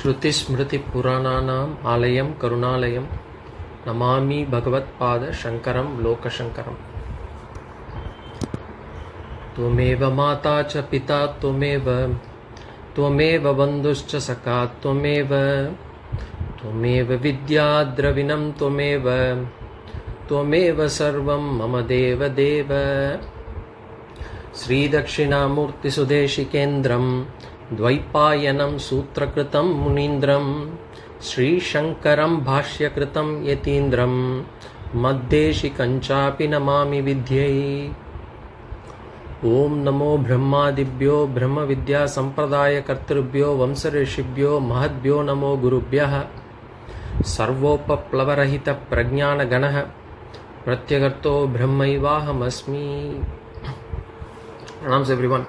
श्रुतिस्मृतिपुराणानाम् आलयं करुणालयं नमामि भगवत्पाद शंकरं लोकशंकरम्। त्वमेव माता च पिता त्वमेव बन्धुश्च सखा त्वमेव विद्या द्रविणं त्वमेव सर्वं मम देव देव। श्रीदक्षिणामूर्तिसुदेशिकेन्द्रं द्वैपायनं सूत्रकृतं मुनीन्द्रं श्रीशंकरं भाष्यकृतं यतीन्द्रं मद्देशिकञ्चापि नमामि विद्यै। ओम नमो ब्रह्मादिभ्यो ब्रह्मविद्यासम्प्रदायकर्तृभ्यो वंशऋषिभ्यो महद्भ्यो नमो गुरुभ्यः। सर्वोपप्लवरहितप्रज्ञानगणः प्रत्यगर्तो ब्रह्मैवाहमस्मि। Pranams everyone.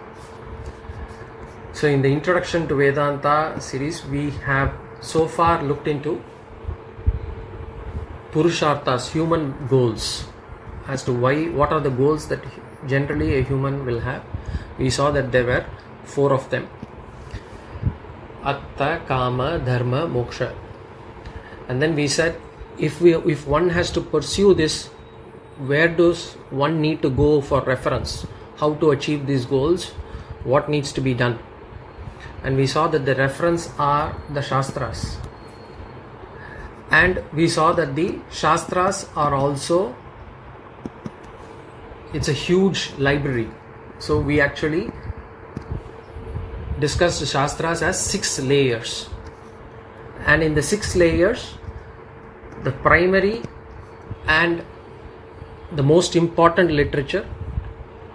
So in the introduction to Vedanta series, we have so far looked into Purusharthas, human goals, as to what are the goals that generally a human will have. We saw that there were 4 of them: Atta, Kama, Dharma, Moksha. And then we said, if one has to pursue this, where does one need to go for reference? How to achieve these goals? What needs to be done? And we saw that the reference are the Shastras. And we saw that the Shastras are also, it's a huge library. So we actually discussed the Shastras as 6 layers. And in the 6 layers, the primary and the most important literature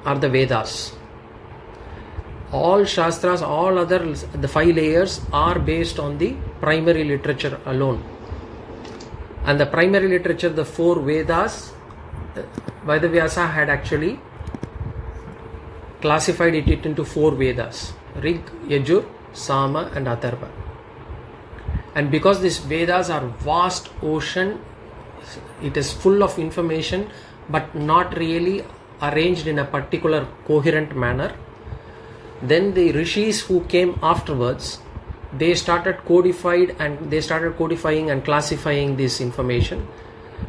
are the Vedas. All Shastras, all other, the 5 layers are based on the primary literature alone. And the primary literature, the 4 Vedas, Vedavyasa had actually classified it into 4 Vedas: Rig, Yajur, Sama and Atharva. And because these Vedas are vast ocean, it is full of information but not really arranged in a particular coherent manner. Then the rishis who came afterwards, they started codifying and classifying this information,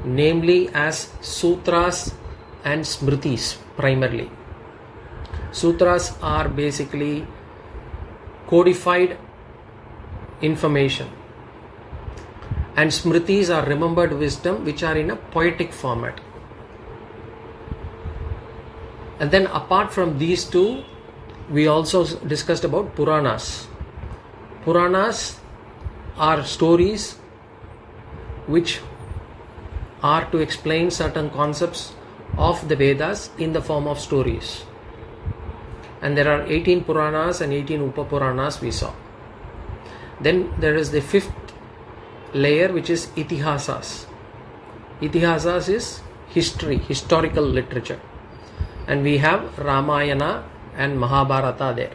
namely as sutras and smritis primarily. Sutras are basically codified information, and smritis are remembered wisdom which are in a poetic format. And then apart from these 2, we also discussed about Puranas. Puranas are stories which are to explain certain concepts of the Vedas in the form of stories. And there are 18 Puranas and 18 Upapuranas we saw. Then there is the 5th layer, which is Itihasas. Itihasas is historical literature. And we have Ramayana and Mahabharata there.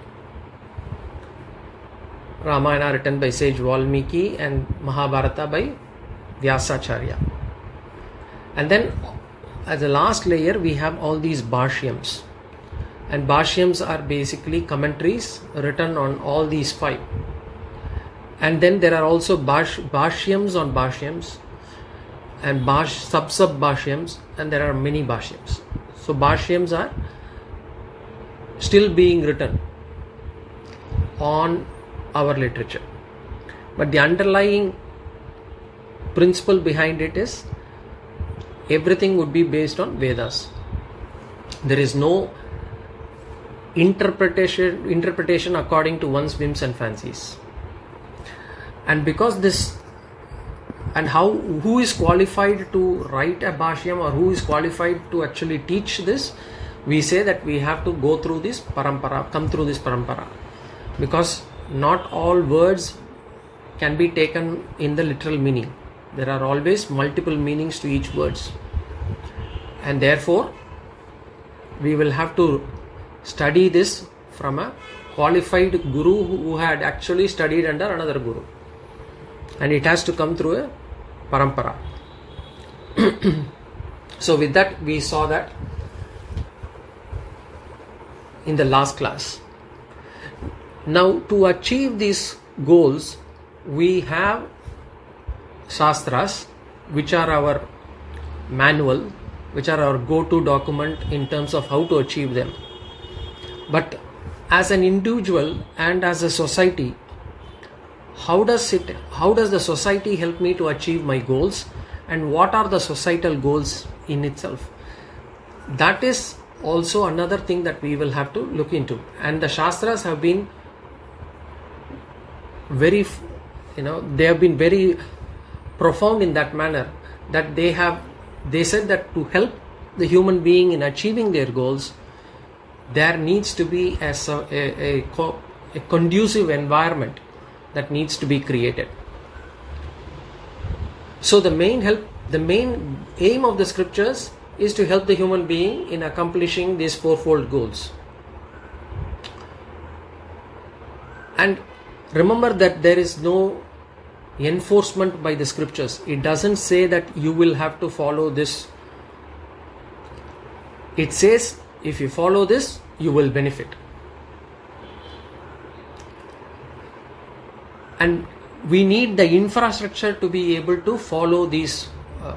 Ramayana written by sage Valmiki and Mahabharata by Vyasacharya. And then as the last layer, we have all these Bhashyams. And Bhashyams are basically commentaries written on all these 5. And then there are also Bhashyams on Bhashyams and sub-Bhashyams, and there are many Bhashyams. So Bhashyams are still being written on our literature. But the underlying principle behind it is everything would be based on Vedas. There is no interpretation according to one's whims and fancies. And because this, and who is qualified to write a Bhashyam, or who is qualified to actually teach this? We say that we have to go through this parampara, come through this parampara, because not all words can be taken in the literal meaning. There are always multiple meanings to each words, and therefore we will have to study this from a qualified guru who had actually studied under another guru, and it has to come through a parampara. So with that, we saw that in the last class. Now, to achieve these goals, we have Shastras, which are our manual, which are our go-to document in terms of how to achieve them. But as an individual and as a society, how does the society help me to achieve my goals, and what are the societal goals in itself? That is also another thing that we will have to look into. And the Shastras have been very, they have been very profound in that manner, that they said that to help the human being in achieving their goals, there needs to be a conducive environment that needs to be created. So the main aim of the scriptures is to help the human being in accomplishing these fourfold goals. And remember that there is no enforcement by the scriptures. It doesn't say that you will have to follow this. It says if you follow this, you will benefit. And we need the infrastructure to be able to follow these,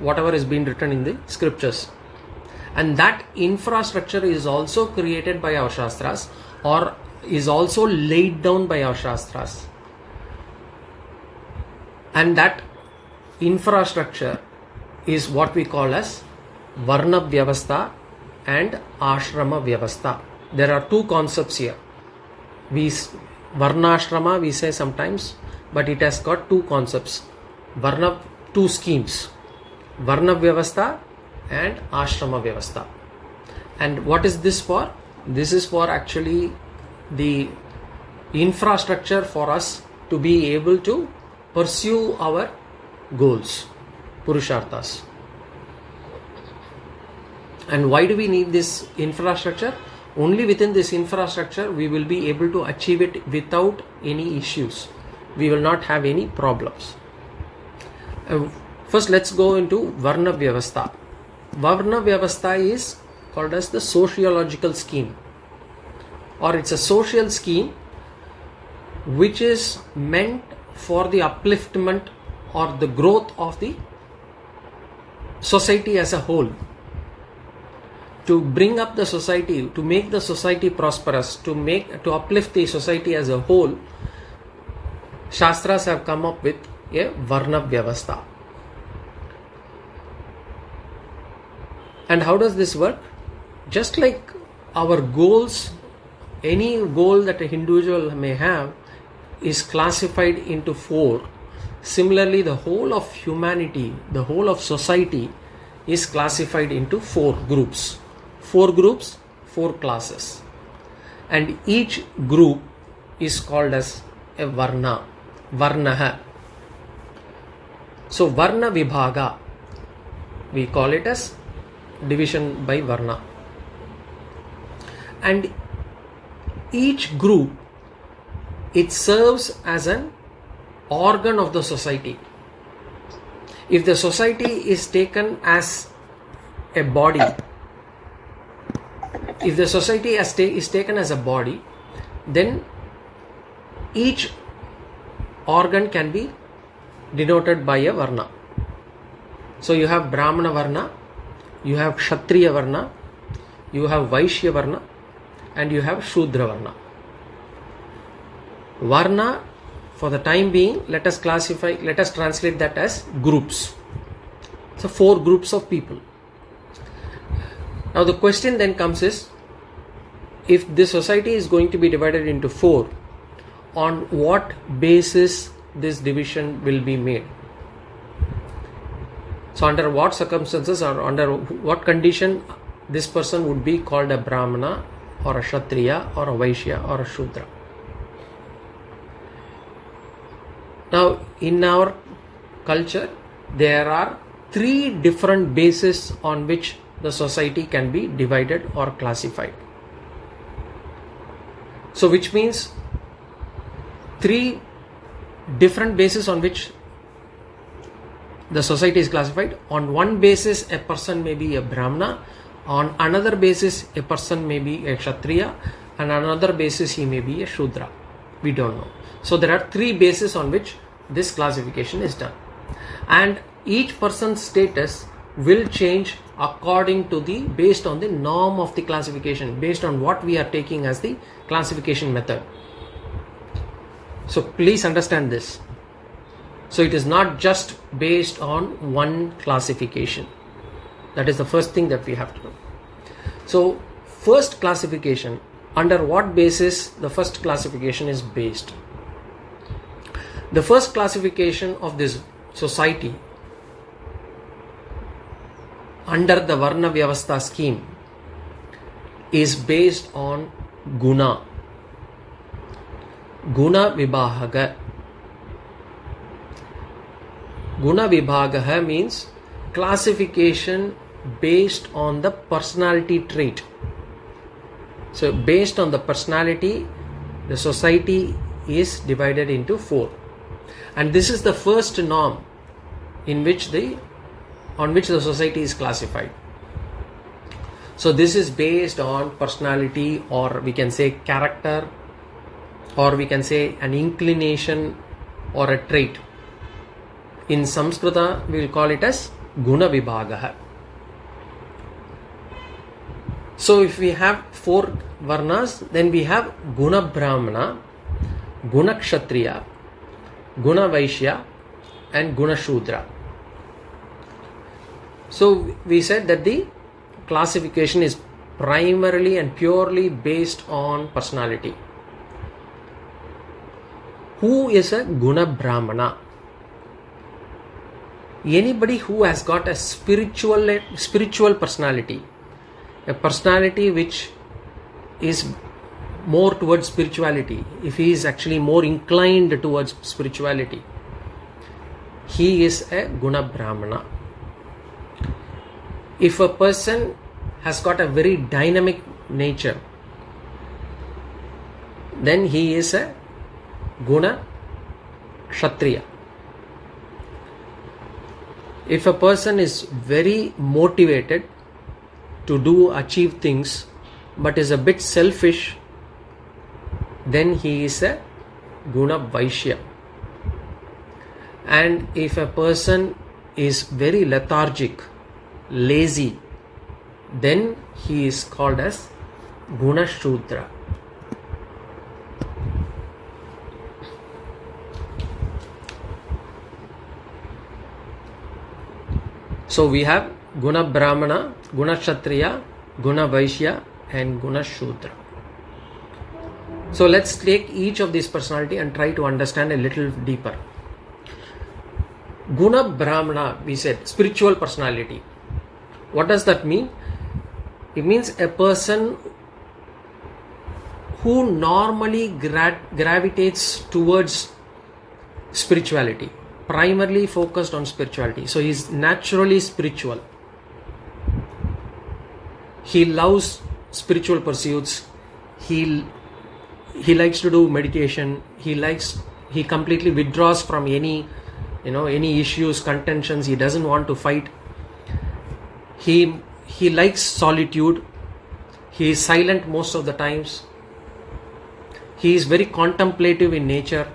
whatever is being written in the scriptures. And that infrastructure is also created by our Shastras, or is also laid down by our Shastras. And that infrastructure is what we call as Varna Vyavastha and Ashrama Vyavastha. There are two concepts here. Varnashrama we say sometimes, but it has got two concepts. Two schemes. Varna Vyavastha and Ashrama Vyavastha. And what is this for? This is for actually the infrastructure for us to be able to pursue our goals, Purusharthas. And why do we need this infrastructure? Only within this infrastructure we will be able to achieve it without any issues. We will not have any problems. First, let's go into Varna Vyavastha. Varna Vyavastha is called as the sociological scheme, or it's a social scheme which is meant for the upliftment or the growth of the society as a whole. To bring up the society, to make the society prosperous, to uplift the society as a whole, Shastras have come up with a Varna Vyavastha. And how does this work? Just like our goals, any goal that an individual may have is classified into four. Similarly, the whole of humanity, the whole of society is classified into four groups. Four groups, four classes. And each group is called as a Varna. Varnaha. So Varna Vibhaga, we call it as division by Varna. And each group, it serves as an organ of the society. If the society is taken as a body, if the society is taken as a body, then each organ can be denoted by a Varna. So you have Brahmana Varna, you have Kshatriya Varna, you have Vaishya Varna, and you have Shudra Varna. Varna, for the time being, let us translate that as groups. So four groups of people. Now the question then comes is, if this society is going to be divided into four, on what basis this division will be made? So under what circumstances or under what condition this person would be called a Brahmana or a Kshatriya or a Vaishya or a Shudra? Now in our culture there are three different bases on which the society can be divided or classified. So which means three different bases on which the society is classified. On one basis a person may be a Brahmana, on another basis a person may be a Kshatriya, and on another basis he may be a Shudra. We don't know. So there are three bases on which this classification is done, and each person's status will change according to the based on the norm of the classification, based on what we are taking as the classification method. So please understand this. So it is not just based on one classification. That is the first thing that we have to know. So first classification, under what basis the first classification is based? The first classification of this society under the Varna Vyavastha scheme is based on Guna. Guna Vibhaga. Guna Vibhaga means classification based on the personality trait. So based on the personality, the society is divided into 4. And this is the first norm on which the society is classified. So this is based on personality, or we can say character, or we can say an inclination or a trait. In Samskrita we will call it as Guna Vibhaga. So if we have 4 Varnas, then we have Guna Brahmana, Guna Kshatriya, Guna Vaishya and Guna Shudra. So we said that the classification is primarily and purely based on personality. Who is a Guna Brahmana? Anybody who has got a spiritual personality, a personality which is more towards spirituality, if he is actually more inclined towards spirituality, he is a Guna Brahmana. If a person has got a very dynamic nature, then he is a Guna Kshatriya. If a person is very motivated to achieve things but is a bit selfish, then he is a Guna Vaishya. And if a person is very lethargic, lazy, then he is called as Guna Shudra. So we have Guna Brahmana, Guna Kshatriya, Guna Vaishya and Guna Shudra. So let's take each of these personality and try to understand a little deeper. Guna Brahmana, we said, spiritual personality. What does that mean? It means a person who normally gravitates towards spirituality, primarily focused on spirituality. So he is naturally spiritual. He loves spiritual pursuits. He likes to do meditation. He completely withdraws from any issues, contentions. He doesn't want to fight. He likes solitude. He is silent most of the times. He is very contemplative in nature.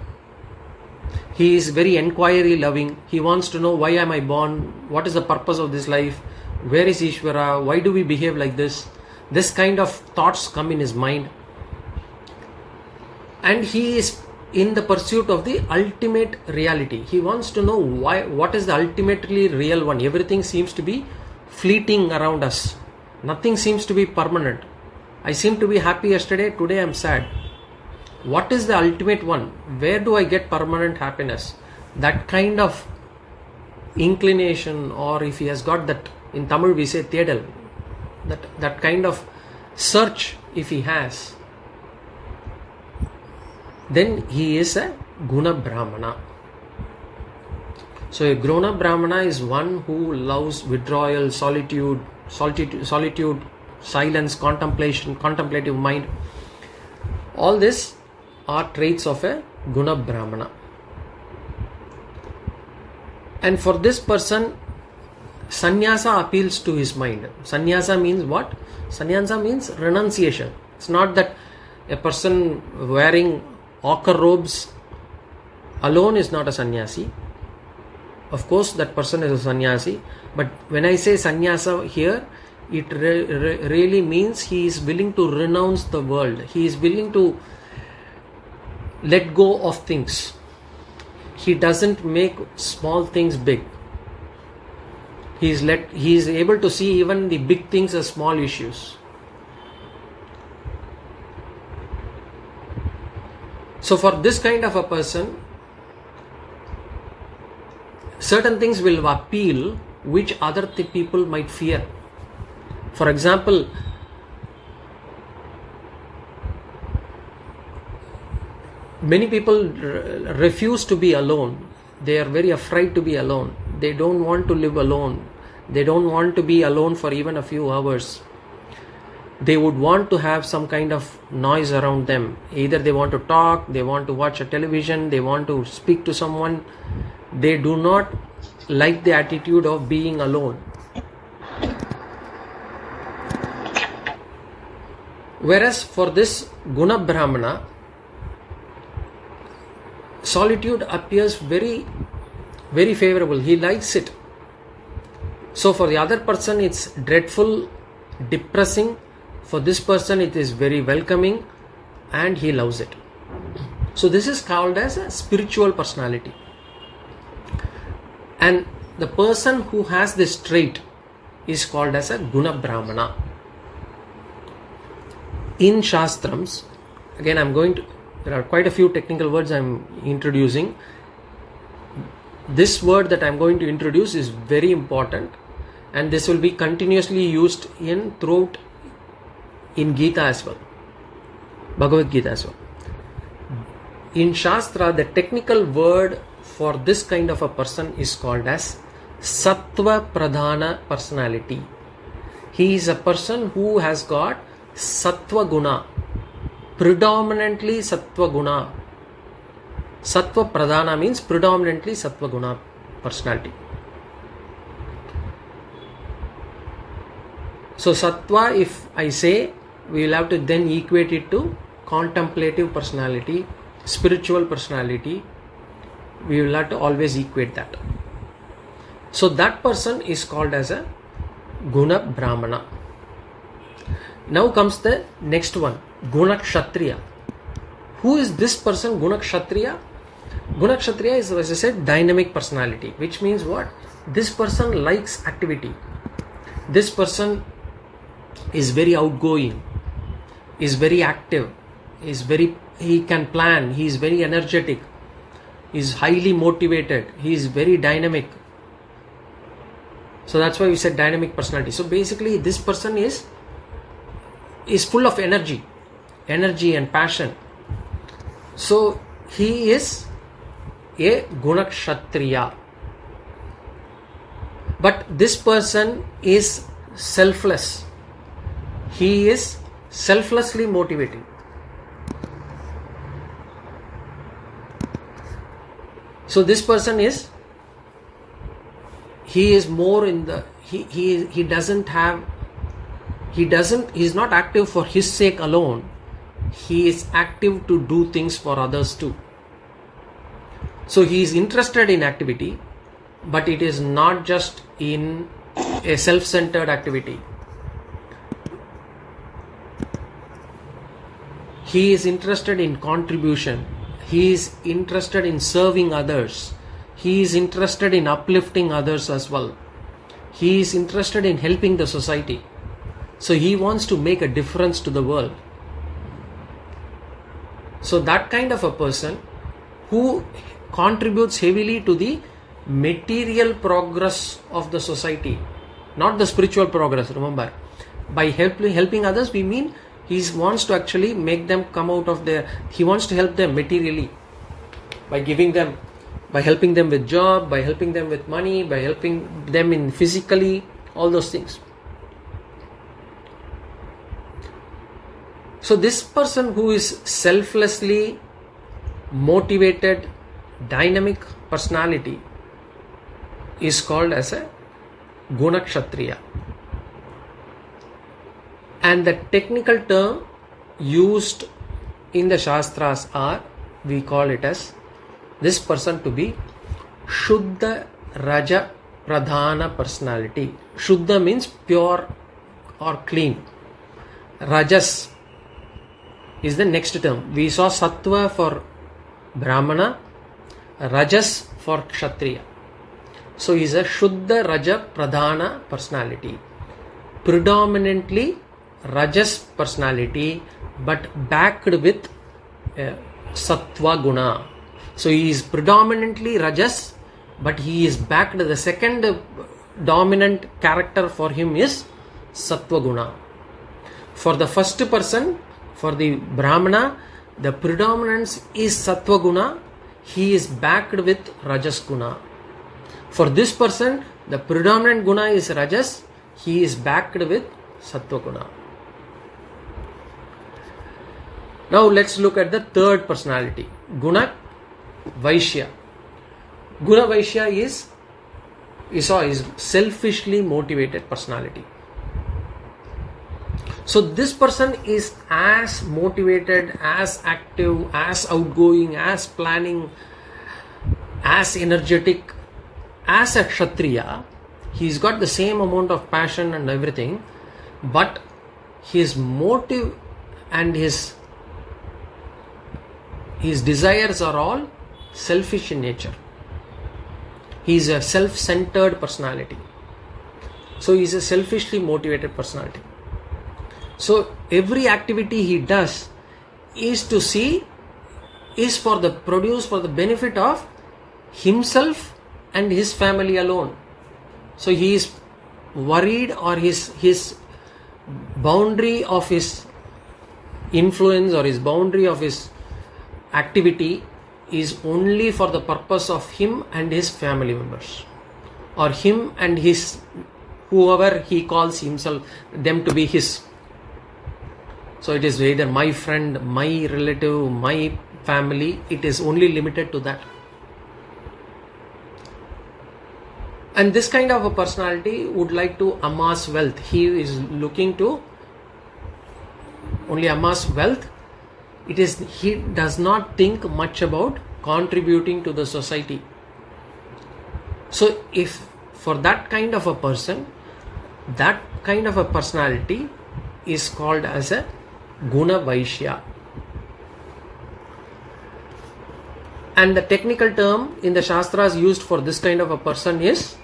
He is very inquiry loving. He wants to know, why am I born? What is the purpose of this life? Where is Ishvara? Why do we behave like this? This kind of thoughts come in his mind. And he is in the pursuit of the ultimate reality. He wants to know what is the ultimately real one. Everything seems to be fleeting around us. Nothing seems to be permanent. I seem to be happy yesterday, today I am sad. What is the ultimate one? Where do I get permanent happiness? That kind of inclination, or if he has got that, in Tamil we say Thedal, that kind of search, if he has, then he is a Guna Brahmana. So a Guna Brahmana is one who loves withdrawal, solitude, silence, contemplation, contemplative mind. All this are traits of a Guna Brahmana. And for this person, sannyasa appeals to his mind. Sannyasa means what? Sannyasa means renunciation. It's not that a person wearing ochre robes alone is not a sannyasi. Of course, that person is a sannyasi, but when I say sannyasa here, it really means he is willing to renounce the world. He is willing to let go of things. He doesn't make small things big. He is able to see even the big things as small issues. So for this kind of a person, certain things will appeal which other people might fear. For example, many people refuse to be alone. They are very afraid to be alone. They don't want to live alone. They don't want to be alone for even a few hours. They would want to have some kind of noise around them. Either they want to talk, they want to watch a television, they want to speak to someone. They do not like the attitude of being alone. Whereas for this Guna Brahmana, solitude appears very, very favorable. He likes it. So for the other person it's dreadful, depressing. For this person it is very welcoming and he loves it. So this is called as a spiritual personality. And the person who has this trait is called as a Guna Brahmana. In Shastrams, again there are quite a few technical words I am introducing. This word that I am going to introduce is very important, and this will be continuously used throughout in Gita as well, Bhagavad Gita as well. In Shastra, the technical word for this kind of a person is called as Sattva Pradhana personality. He is a person who has got Sattva Guna, predominantly Sattva Guna. Sattva Pradhana means predominantly Sattva Guna personality. So Sattva, if I say, we will have to then equate it to contemplative personality, spiritual personality. We will have to always equate that. So that person is called as a Guna Brahmana. Now comes the next one, Guna Kshatriya. Who is this person, Guna Kshatriya? Guna Kshatriya is, as I said, dynamic personality, which means what? This person likes activity. This person is very outgoing, is very active, he can plan, he is very energetic, he is highly motivated, he is very dynamic. So that's why we said dynamic personality. So basically this person is full of energy and passion. So he is a Guna Kshatriya. But this person is selfless. He is selflessly motivating. So this person is more in the he is not active for his sake alone. He is active to do things for others too. So he is interested in activity, but it is not just in a self-centered activity. He is interested in contribution. He is interested in serving others. He is interested in uplifting others as well. He is interested in helping the society. So he wants to make a difference to the world. So that kind of a person who contributes heavily to the material progress of the society, not the spiritual progress, remember. By helping others, we mean he wants to actually make them come out of he wants to help them materially by helping them with job, by helping them with money, by helping them in physically, all those things. So this person who is selflessly motivated, dynamic personality is called as a Guna Kshatriya. And the technical term used in the Shastras we call it as this person to be Shuddha Raja Pradhana personality. Shuddha means pure or clean. Rajas is the next term. We saw Sattva for Brahmana, Rajas for Kshatriya. So he is a Shuddha Raja Pradhana personality. Predominantly Rajas personality, but backed with Sattva Guna. So he is predominantly Rajas, but he is backed. The second dominant character for him is Sattva Guna. For the first person, for the Brahmana, the predominance is Sattva Guna. He is backed with Rajas Guna. For this person, the predominant Guna is Rajas. He is backed with Sattva Guna. Now let's look at the third personality, Guna Vaishya. Guna Vaishya is selfishly motivated personality. So this person is as motivated, as active, as outgoing, as planning, as energetic as a Kshatriya. He's got the same amount of passion and everything, but his motive and his desires are all selfish in nature. He is a self-centered personality. So he is a selfishly motivated personality. So every activity he does is for the benefit of himself and his family alone. So he is worried, or his boundary of his influence or his boundary of his activity is only for the purpose of him and his family members, or him and his whoever he calls himself, them to be his. So it is either my friend, my relative, my family. It is only limited to that. And this kind of a personality would like to amass wealth. He is looking to only amass wealth. He does not think much about contributing to the society. So if for that kind of a person, that kind of a personality is called as a Guna Vaishya. And the technical term in the Shastras used for this kind of a person is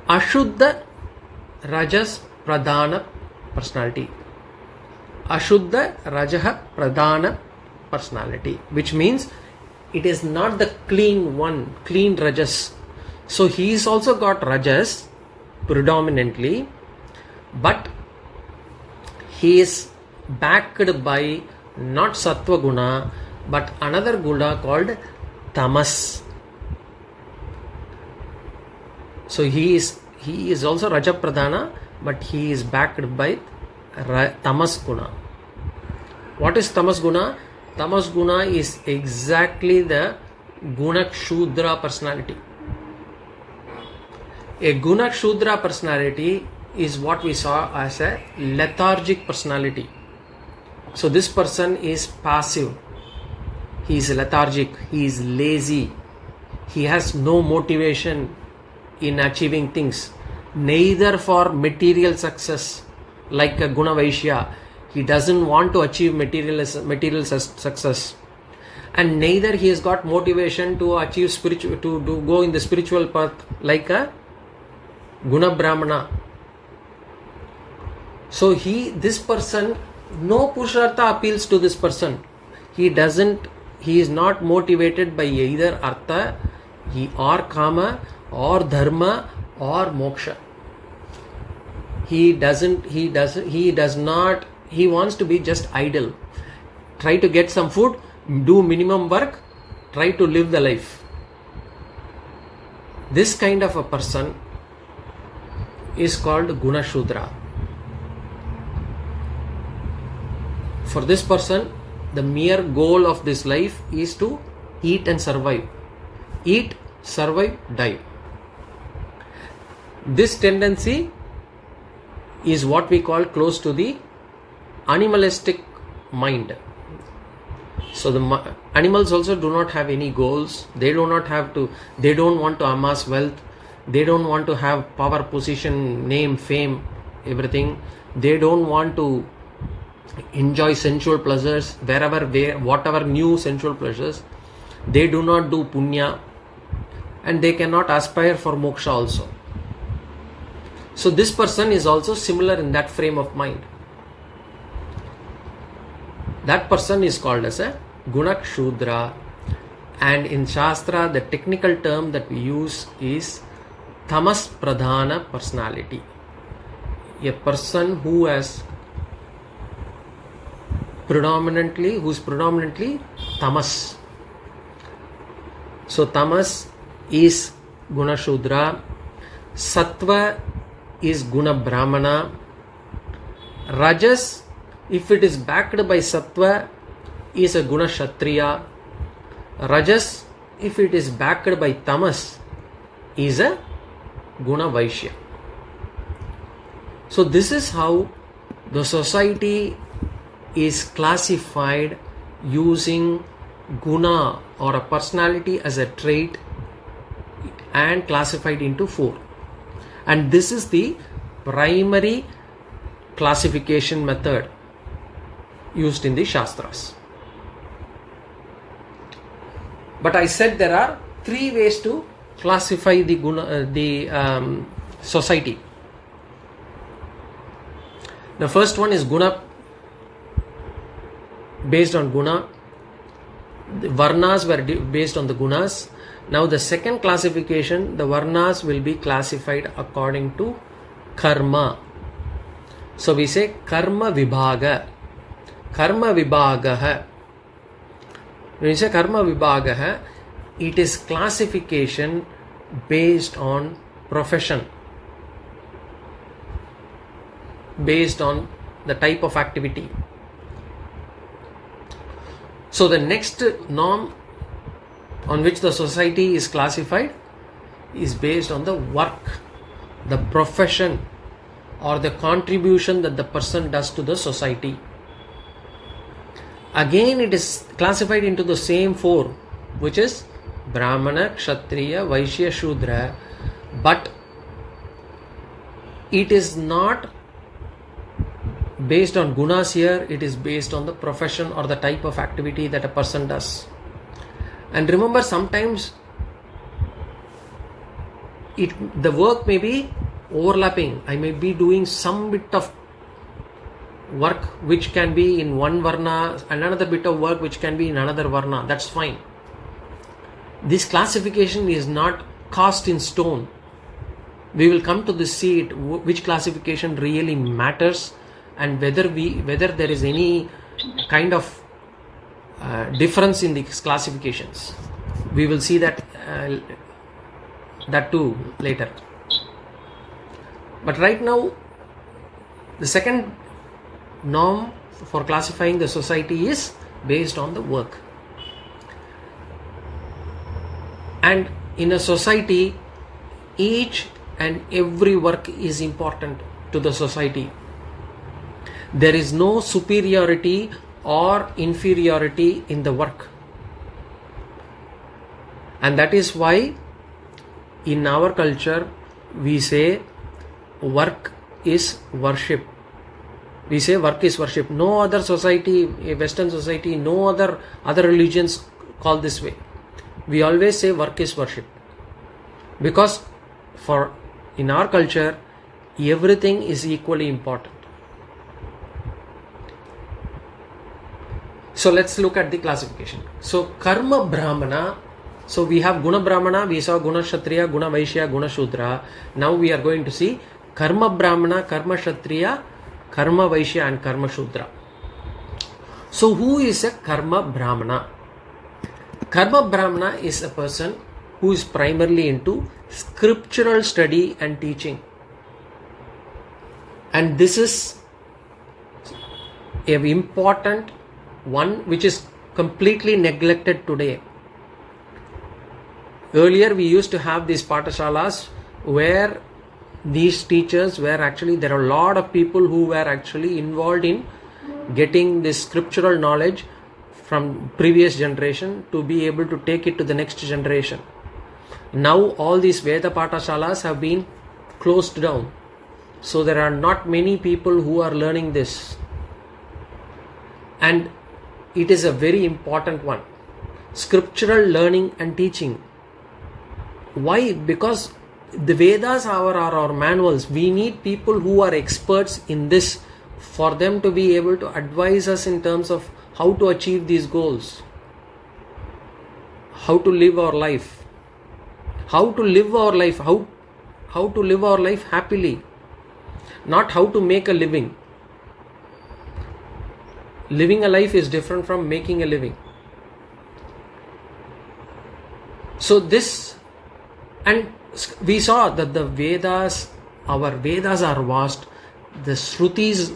Ashuddha Rajas Pradhana personality. Ashuddha Rajaha Pradhana personality, which means it is not the clean one, clean Rajas. So he is also got Rajas predominantly, but he is backed by not Sattva Guna, but another Guna called Tamas. So he is also Raja Pradhana, but he is backed by Tamas Guna. What is Tamas Guna? Tamas Guna is exactly the Guna Kshudra personality. A Guna Kshudra personality is what we saw as a lethargic personality. So this person is passive. He is lethargic. He is lazy. He has no motivation in achieving things. Neither for material success, like a Guna Vaishya. He doesn't want to achieve material success, and neither he has got motivation to achieve to go in the spiritual path like a Guna Brahmana. So this person, no Purushartha appeals to this person. He is not motivated by either Artha or Kama or Dharma or Moksha. He wants to be just idle. Try to get some food, do minimum work, try to live the life. This kind of a person is called Guna Shudra. For this person, the mere goal of this life is to eat and survive. Eat, survive, die. This tendency is what we call close to the animalistic mind. So the animals also do not have any goals. They don't want to amass wealth. They don't want to have power, position, name, fame, everything. They don't want to enjoy sensual pleasures whatever new sensual pleasures. They do not do punya, and they cannot aspire for moksha also. So this person is also similar in that frame of mind. That person is called as a Gunakshudra, and in Shastra the technical term that we use is Tamas Pradhana personality. A person who's predominantly tamas. So tamas is Gunashudra, Sattva is Guna Brahmana, Rajas, if it is backed by Sattva, is a Guna Kshatriya, Rajas, if it is backed by Tamas, is a Guna Vaishya. So this is how the society is classified using guna or a personality as a trait and classified into 4. And this is the primary classification method used in the Shastras. But I said there are 3 ways to classify the guna, society. The first one is guna, based on guna. The varnas were based on the gunas. Now the second classification, the varnas will be classified according to karma. So we say karma vibhaga. Karma vibhagaha. When we say karma vibhagaha, it is classification based on profession, based on the type of activity. So the next norm on which the society is classified is based on the work, the profession, or the contribution that the person does to the society. Again, it is classified into the same 4, which is Brahmana, Kshatriya, Vaishya, Shudra, but it is not based on gunas here, it is based on the profession or the type of activity that a person does. And remember, sometimes the work may be overlapping. I may be doing some bit of work which can be in one varna, and another bit of work which can be in another varna. That's fine. This classification is not cast in stone. We will come to see it, which classification really matters, and whether there is any kind of difference in these classifications. We will see that too later. But right now, the second norm for classifying the society is based on the work. And in a society, each and every work is important to the society. There is no superiority or inferiority in the work. And that is why in our culture we say work is worship. We say work is worship. No other society, a Western society, no other religions call this way. We always say work is worship. Because in our culture, everything is equally important. So let's look at the classification. So karma brahmana. So we have guna brahmana, we saw guna kshatriya, guna vaishya, guna shudra. Now we are going to see karma brahmana, karma kshatriya, karma vaishya and karma shudra. So who is a karma brahmana? Karma brahmana is a person who is primarily into scriptural study and teaching. And this is an important one which is completely neglected today. Earlier we used to have these patashalas where these teachers were actually, there are a lot of people who were actually involved in getting this scriptural knowledge from previous generation to be able to take it to the next generation. Now all these Veda Pathashalas have been closed down. So there are not many people who are learning this. And it is a very important one. Scriptural learning and teaching. Why? Because the Vedas are our manuals. We need people who are experts in this for them to be able to advise us in terms of how to achieve these goals, how to live our life, how to live our life, how to live our life happily, not how to make a living. Living a life is different from making a living. So this, and we saw that the Vedas, our Vedas are vast, the Shrutis,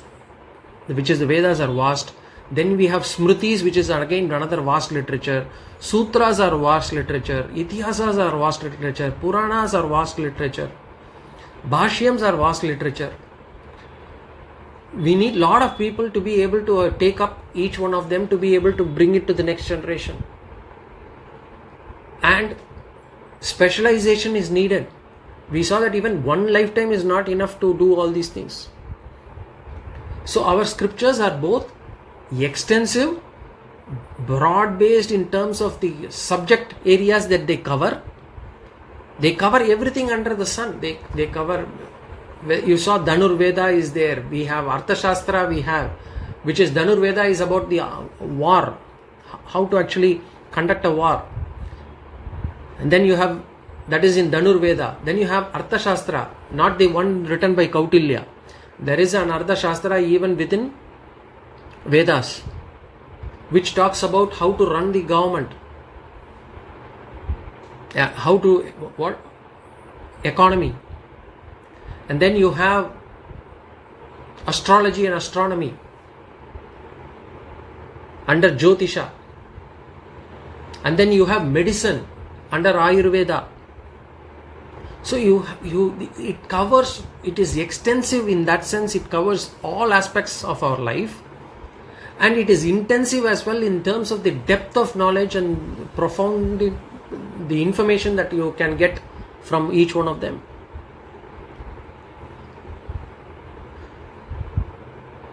which is the Vedas, are vast. Then we have Smritis, which is again another vast literature. Sutras are vast literature. Itihasas are vast literature. Puranas are vast literature. Bhashyams are vast literature. We need a lot of people to be able to take up each one of them to be able to bring it to the next generation. And specialization is needed. We saw that even one lifetime is not enough to do all these things. So our scriptures are both extensive, broad based in terms of the subject areas that they cover. They cover everything under the sun. They cover, you saw Dhanur Veda is there. We have Arthashastra, we have, which is Dhanur Veda is about the war, how to actually conduct a war. And then you have, that is in Dhanur Veda. Then you have Arthashastra, not the one written by Kautilya. There is an Arthashastra even within Vedas, which talks about how to run the government, how to, what, economy. And then you have astrology and astronomy under Jyotisha. And then you have medicine under Ayurveda. So it covers, it is extensive in that sense. It covers all aspects of our life. And it is intensive as well in terms of the depth of knowledge and profound the information that you can get from each one of them.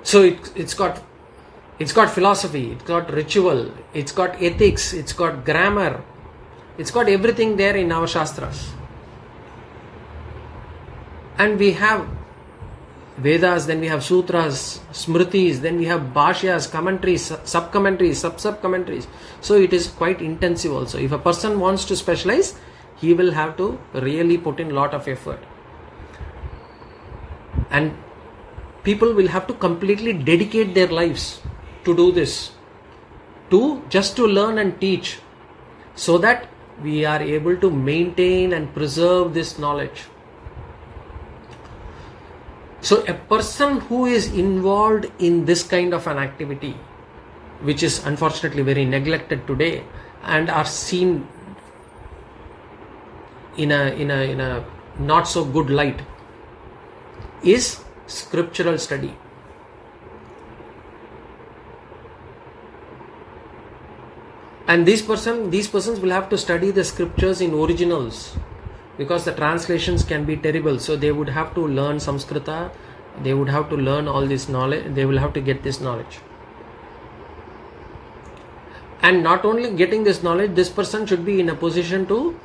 So it's got philosophy, it's got ritual, it's got ethics, it's got grammar, it's got everything there in our Shastras. And we have Vedas, then we have Sutras, Smritis, then we have Bhashyas, commentaries, sub-commentaries, sub-commentaries. So it is quite intensive also. If a person wants to specialize, he will have to really put in a lot of effort. And people will have to completely dedicate their lives to do this, just to learn and teach, so that we are able to maintain and preserve this knowledge. So a person who is involved in this kind of an activity, which is unfortunately very neglected today and are seen in a not so good light, is scriptural study. And these persons will have to study the scriptures in originals, because the translations can be terrible. So they would have to learn Samskrita, they would have to learn all this knowledge, they will have to get this knowledge. And not only getting this knowledge, this person should be in a position to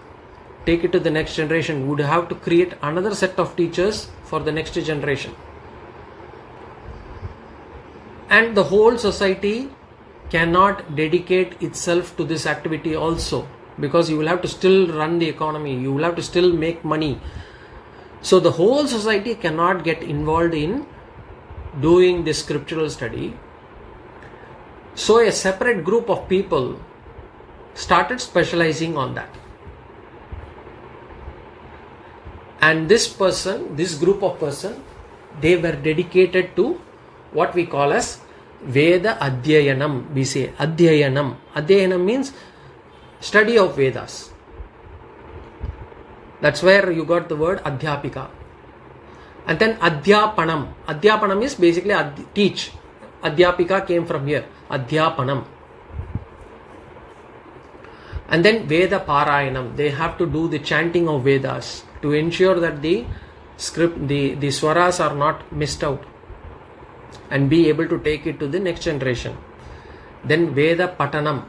take it to the next generation, would have to create another set of teachers for the next generation. And the whole society cannot dedicate itself to this activity also, because you will have to still run the economy, you will have to still make money. So the whole society cannot get involved in doing this scriptural study. So a separate group of people started specializing on that. And this group of person, they were dedicated to what we call as Veda Adhyayanam. We say Adhyayanam. Adhyayanam means study of Vedas. That's where you got the word Adhyapika. And then Adhyapanam. Adhyapanam is basically teach. Adhyapika came from here. Adhyapanam. And then Veda Parayanam, they have to do the chanting of Vedas to ensure that the swaras are not missed out and be able to take it to the next generation. Then Veda Pravachanam,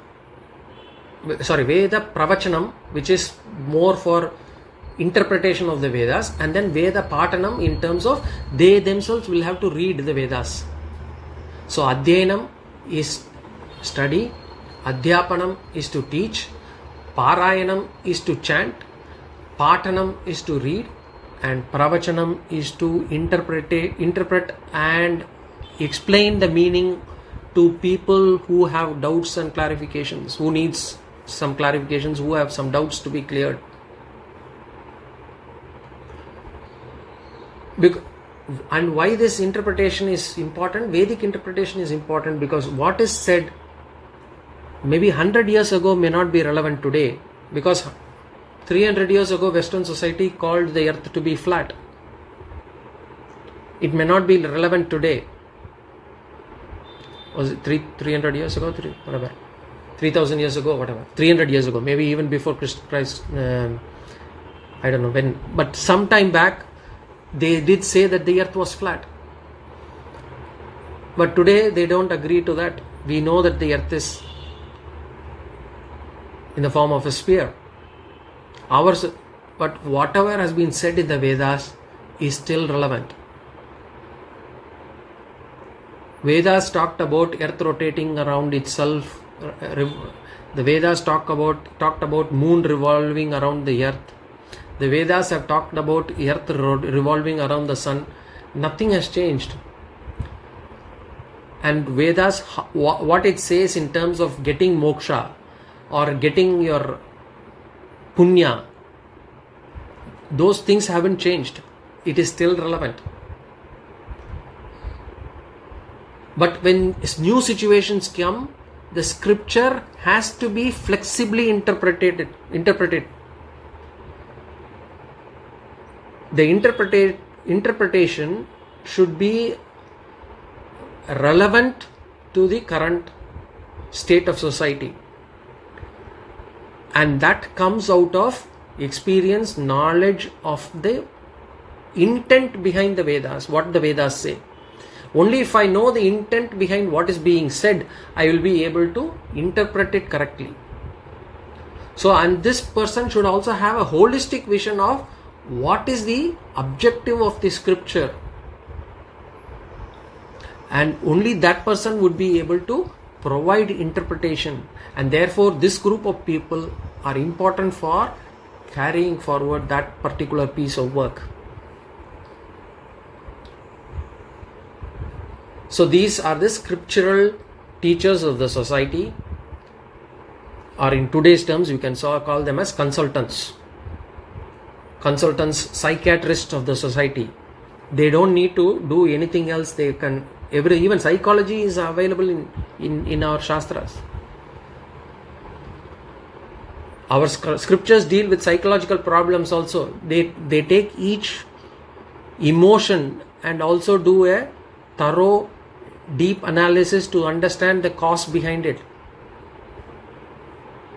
which is more for interpretation of the Vedas, and then Veda Patanam in terms of they themselves will have to read the Vedas. So Adhyanam is study, Adhyapanam is to teach, Parayanam is to chant, Patanam is to read, and Pravachanam is to interpret and explain the meaning to people who have doubts and clarifications, who needs some clarifications, who have some doubts to be cleared. And why this interpretation is important? Vedic interpretation is important because what is said maybe 100 years ago may not be relevant today, because 300 years ago Western society called the earth to be flat. It may not be relevant today. Was it 300 years ago? 3,000 years ago, whatever. 300 years ago, maybe even before Christ. I don't know when, but some time back they did say that the earth was flat. But today they don't agree to that. We know that the earth is in the form of a sphere. But whatever has been said in the Vedas is still relevant. Vedas talked about earth rotating around itself. The Vedas talked about moon revolving around the earth. The Vedas have talked about earth revolving around the sun. Nothing has changed. And Vedas, what it says in terms of getting moksha or getting your punya, those things haven't changed. It is still relevant. But when new situations come, the scripture has to be flexibly interpreted. The interpretation should be relevant to the current state of society. And that comes out of experience, knowledge of the intent behind the Vedas, what the Vedas say. Only if I know the intent behind what is being said, I will be able to interpret it correctly. So, and this person should also have a holistic vision of what is the objective of the scripture. And only that person would be able to provide interpretation. And therefore, this group of people are important for carrying forward that particular piece of work. So these are the scriptural teachers of the society, or in today's terms, you can call them as consultants. Consultants, psychiatrists of the society. They don't need to do anything else. They can, even psychology is available in our Shastras. Our scriptures deal with psychological problems also. They take each emotion and also do a thorough, deep analysis to understand the cause behind it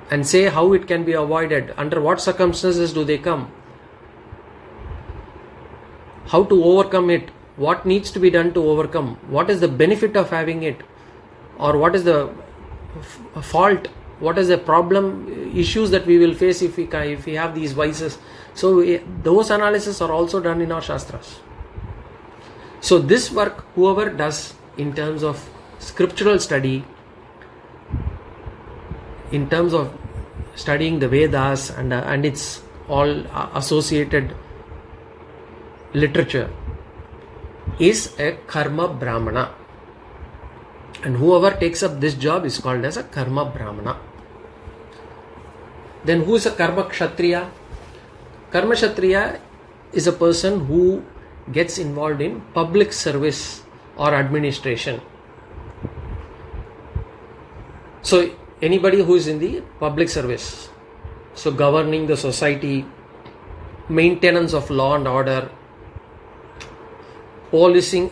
and say how it can be avoided, under what circumstances do they come, how to overcome it, what needs to be done to overcome, what is the benefit of having it, or what is the fault, what is the problem, issues that we will face if we have these vices. So those analyses are also done in our Shastras. So this work, whoever does in terms of scriptural study, in terms of studying the Vedas and its all associated literature, is a karma brahmana. And whoever takes up this job is called as a karma brahmana. Then who is a karma kshatriya? Karma kshatriya is a person who gets involved in public service or administration. So anybody who is in the public service, so governing the society, maintenance of law and order, policing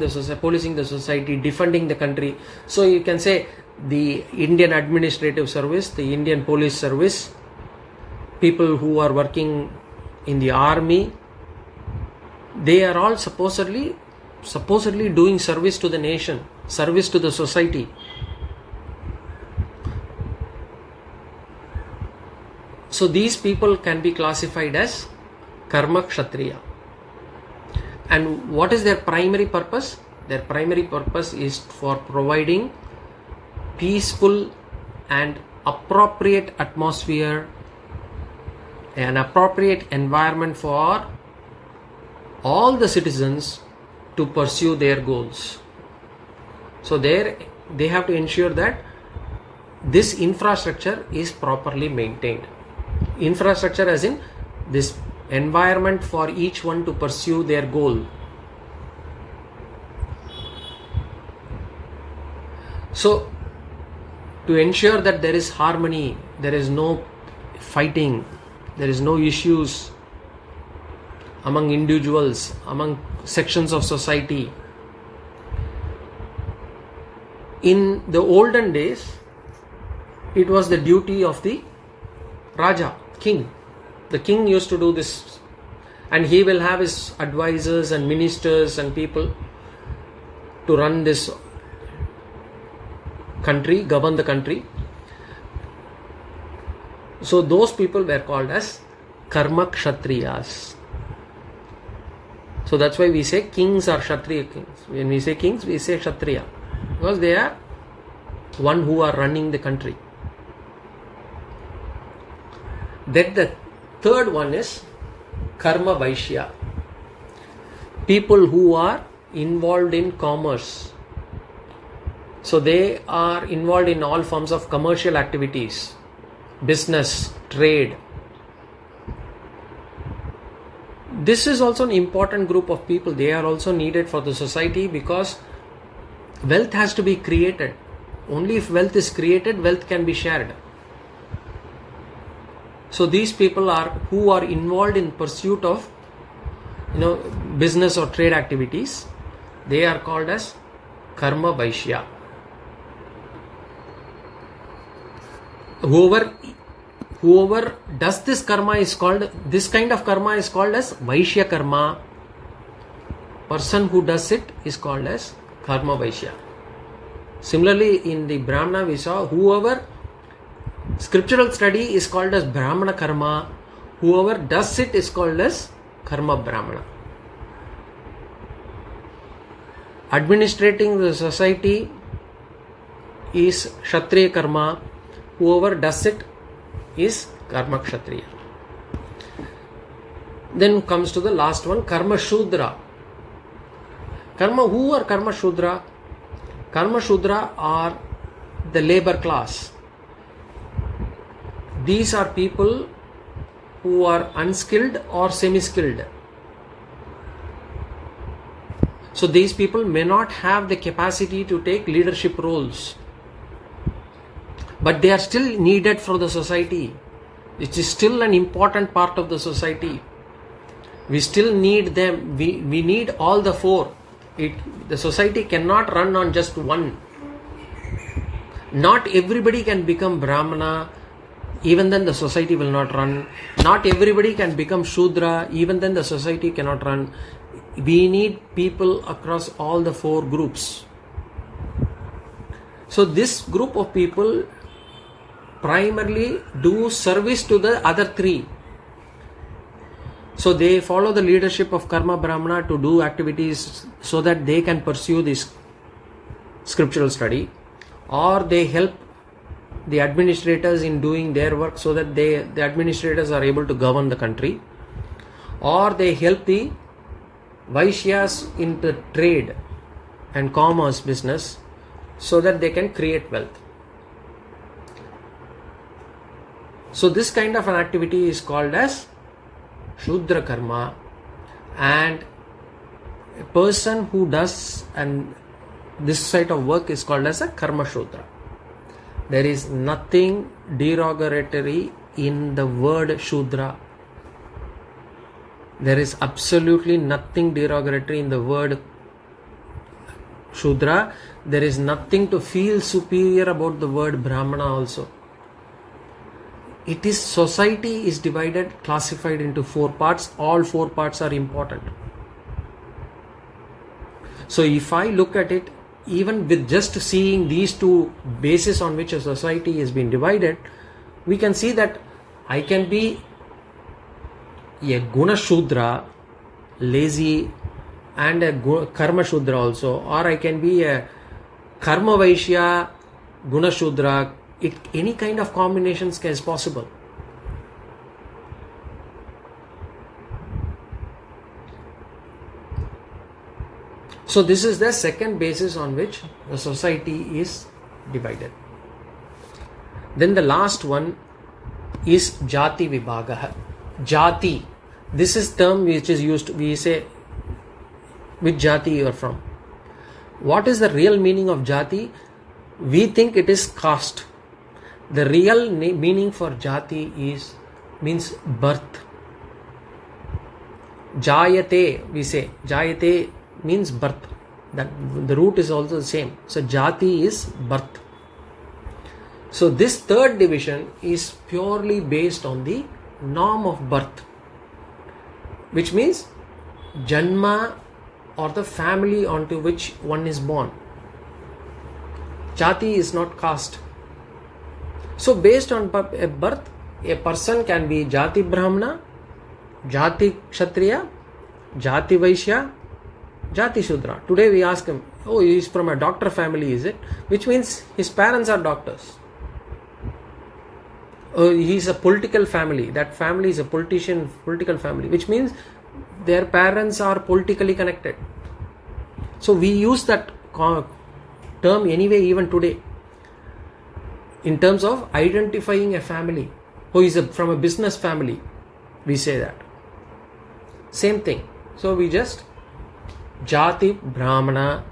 the society, defending the country. So you can say the Indian Administrative Service, the Indian Police Service, people who are working in the army, they are all supposedly doing service to the nation, service to the society. So these people can be classified as Karma Kshatriya. And what is their primary purpose? Their primary purpose is for providing peaceful and appropriate atmosphere, an appropriate environment for all the citizens to pursue their goals. So they have to ensure that this infrastructure is properly maintained. Infrastructure as in this environment for each one to pursue their goal. So to ensure that there is harmony, there is no fighting, there is no issues among individuals, among sections of society. In the olden days, it was the duty of the Raja, king. The king used to do this, and he will have his advisors and ministers and people to run this country, govern the country. So those people were called as Karma Kshatriyas. So that's why we say kings are Kshatriya kings. When we say kings, we say Kshatriya, because they are one who are running the country. Then the third one is Karma Vaishya. People who are involved in commerce. So they are involved in all forms of commercial activities, business, trade. This is also an important group of people. They are also needed for the society, because wealth has to be created. Only if wealth is created, wealth can be shared. So these people are who are involved in pursuit of business or trade activities. They are called as Karma Vaishya. Whoever does this karma is called, this kind of karma is called as Vaishya karma. Person who does it is called as Karma Vaishya. Similarly, in the Brahmana we saw whoever scriptural study is called as Brahmana karma. Whoever does it is called as Karma Brahmana. Administrating the society is Kshatriya karma. Whoever does it is Karma Kshatriya. Then comes to the last one, Karma Shudra. Who are Karma Shudra? Karma Shudra are the labor class. These are people who are unskilled or semi-skilled. So these people may not have the capacity to take leadership roles, but they are still needed for the society. It is still an important part of the society. We still need them. We need all the four. The society cannot run on just one. Not everybody can become Brahmana, even then the society will not run. Not everybody can become Shudra, even then the society cannot run. We need people across all the four groups. So this group of people primarily do service to the other three. So they follow the leadership of Karma Brahmana to do activities so that they can pursue this scriptural study, or they help the administrators in doing their work so that the administrators are able to govern the country, or they help the Vaishyas in the trade and commerce business so that they can create wealth. So this kind of an activity is called as Shudra Karma, and a person who does and this side of work is called as a Karma Shudra. There is nothing derogatory in the word Shudra. There is absolutely nothing derogatory in the word Shudra, there is nothing to feel superior about the word Brahmana also. It is, society is divided, classified into 4 parts. All 4 parts are important. So if I look at it, even with just seeing these 2 bases on which a society has been divided, we can see that I can be a Guna Shudra, lazy, and a Karma Shudra also, or I can be a Karma Vaishya, Guna Shudra. Any kind of combinations is possible. So this is the second basis on which the society is divided. Then the last one is Jati Vibhagaha. Jati. This is term which is used, we say, which Jati you are from. What is the real meaning of Jati? We think it is caste. The real meaning for Jati means birth. Jayate, we say. Jayate means birth. That the root is also the same. So Jati is birth. So this third division is purely based on the norm of birth, which means Janma, or the family onto which one is born. Jati is not caste. So based on a birth, a person can be Jati Brahmana, Jati Kshatriya, Jati Vaishya, Jati Shudra. Today we ask him, oh, he is from a doctor family, is it? Which means his parents are doctors. Oh, he is a political family. That family is a political family, which means their parents are politically connected. So we use that term anyway, even today, in terms of identifying a family who is from a business family. We say that. Same thing. So we just Jati Brahmana,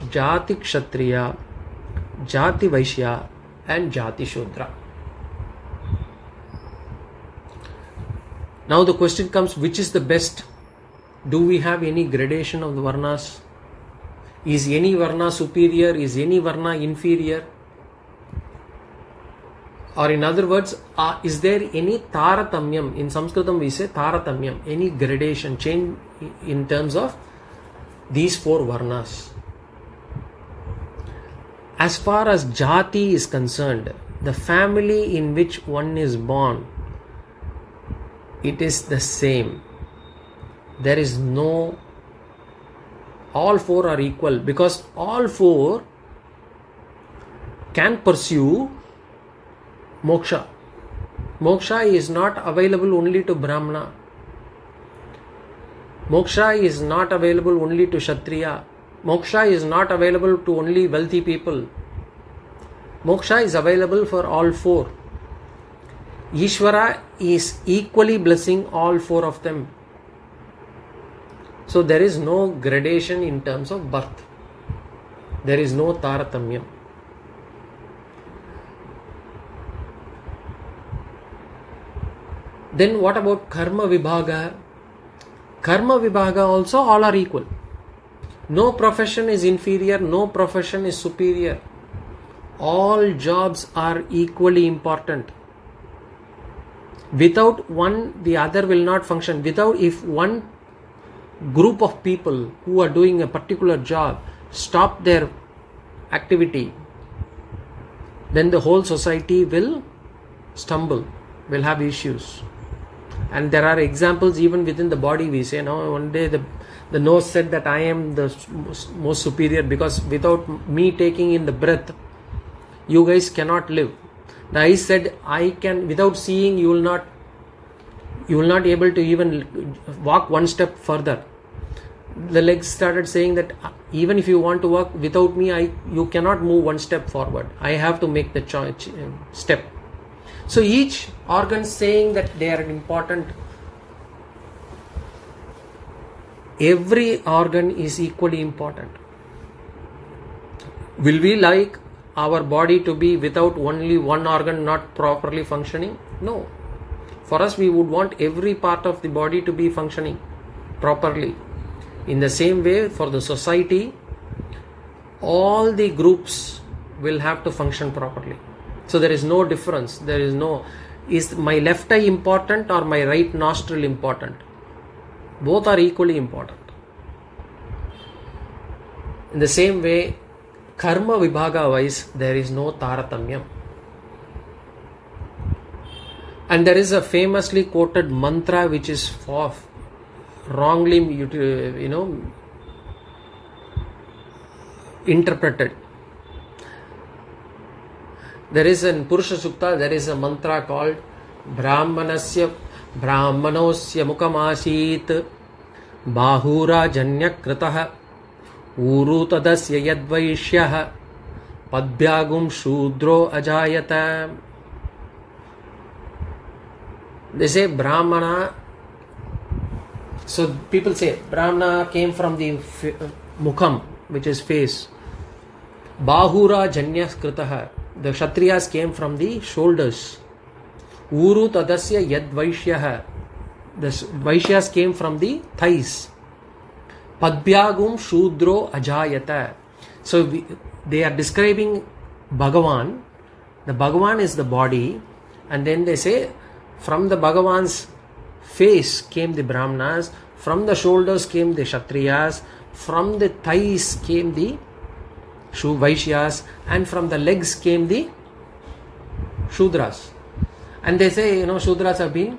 Jati Kshatriya, Jati Vaishya, and Jati Shudra. Now the question comes, which is the best? Do we have any gradation of the Varnas? Is any Varna superior? Is any Varna inferior? Or in other words, is there any Taratamyam? In Sanskritam we say Taratamyam, any gradation, change in terms of these 4 Varnas. As far as Jati is concerned, the family in which one is born, it is the same. There is no, all 4 are equal, because all 4 can pursue moksha. Moksha is not available only to Brahmana. Moksha is not available only to Kshatriya. Moksha is not available to only wealthy people. Moksha is available for all 4. Ishvara is equally blessing all 4 of them. So there is no gradation in terms of birth. There is no Taratamyam. Then what about Karma Vibhaga? Karma Vibhaga also all are equal. No profession is inferior, no profession is superior. All jobs are equally important. Without one, the other will not function. If one group of people who are doing a particular job stop their activity, then the whole society will stumble, will have issues. And there are examples even within the body. We say, no, one day the nose said that I am the most superior because without me taking in the breath, you guys cannot live. The eye said, I can, without seeing, you will not able to even walk one step further. The legs started saying that even if you want to walk without me, you cannot move one step forward. I have to make the step. So each organ saying that they are important. Every organ is equally important. Will we like our body to be without only one organ not properly functioning? No. For us, we would want every part of the body to be functioning properly. In the same way, for the society, all the groups will have to function properly. So there is no difference. There is no, is my left eye important or my right nostril important? Both are equally important. In the same way, karma vibhaga wise, there is no taratamyam. And there is a famously quoted mantra which is wrongly, interpreted. There is in Purusha Sukta, there is a mantra called Brahmanosya Mukamasit Bahura Janya Kritaha Uru Tadasya Yadvaishyah Padbyagum Shudro Ajayata. They say Brahmana, so people say Brahmana came from the Mukham, which is face. Bahura Janya Kritaha, the Kshatriyas came from the shoulders. Uru Tadasya Yad Vaishyah, the Vaishyas came from the thighs. Padbyagum Shudro Ajayata. So they are describing Bhagavan. The Bhagavan is the body, and then they say from the Bhagavan's face came the Brahmanas, from the shoulders came the Kshatriyas, from the thighs came the Vaishyas, and from the legs came the Shudras. And they say, Shudras have been,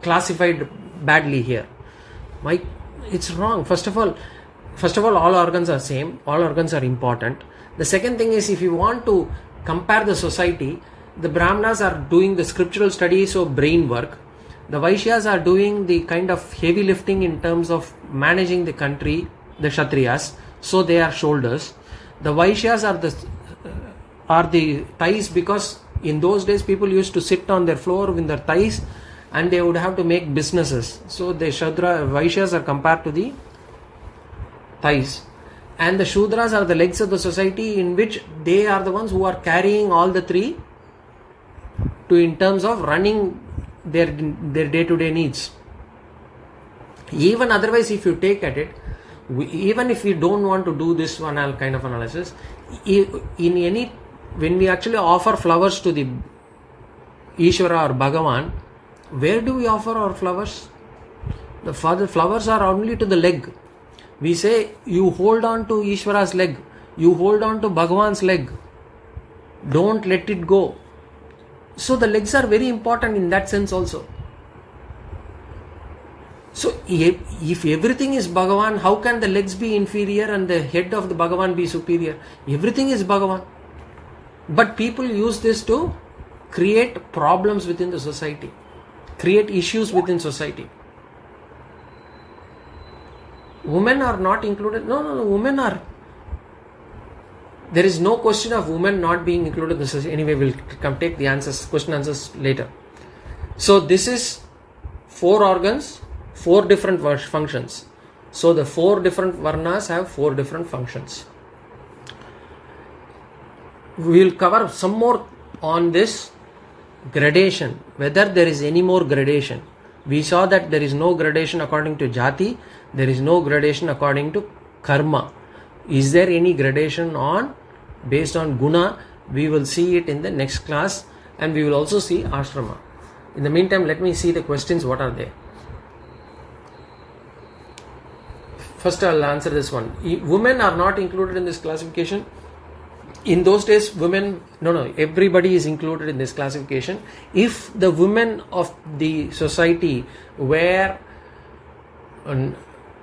classified badly here. It's wrong. First of all, all organs are same. All organs are important. The second thing is, if you want to compare the society, the Brahmanas are doing the scriptural studies of brain work. The Vaishyas are doing the kind of heavy lifting in terms of managing the country, the Kshatriyas, so they are shoulders. The Vaishyas are the thighs, because in those days people used to sit on their floor with their thighs and they would have to make businesses. So the Vaishyas are compared to the thighs. And the Shudras are the legs of the society, in which they are the ones who are carrying all the three in terms of running their day-to-day needs. Even otherwise, if you take at it, even if we don't want to do this one kind of analysis, when we actually offer flowers to the Ishvara or Bhagavan, where do we offer our flowers? The flowers are only to the leg. We say, you hold on to Ishvara's leg, you hold on to Bhagavan's leg, don't let it go. So the legs are very important in that sense also. So if everything is Bhagavan, how can the legs be inferior and the head of the Bhagavan be superior? Everything is Bhagavan. But people use this to create problems within the society, create issues within society. Women are not included. No, women are. There is no question of women not being included in the society. Anyway, we'll come take the question answers later. So this is 4 organs, 4 different functions. So the 4 different varnas have 4 different functions. We will cover some more on this gradation, whether there is any more gradation. We saw that there is no gradation according to jati, there is no gradation according to karma. Is there any gradation based on guna? We will see it in the next class, and we will also see ashrama. In the meantime, let me see the questions. What are they? First, I will answer this one. Women are not included in this classification. In those days, everybody is included in this classification. If the women of the society were,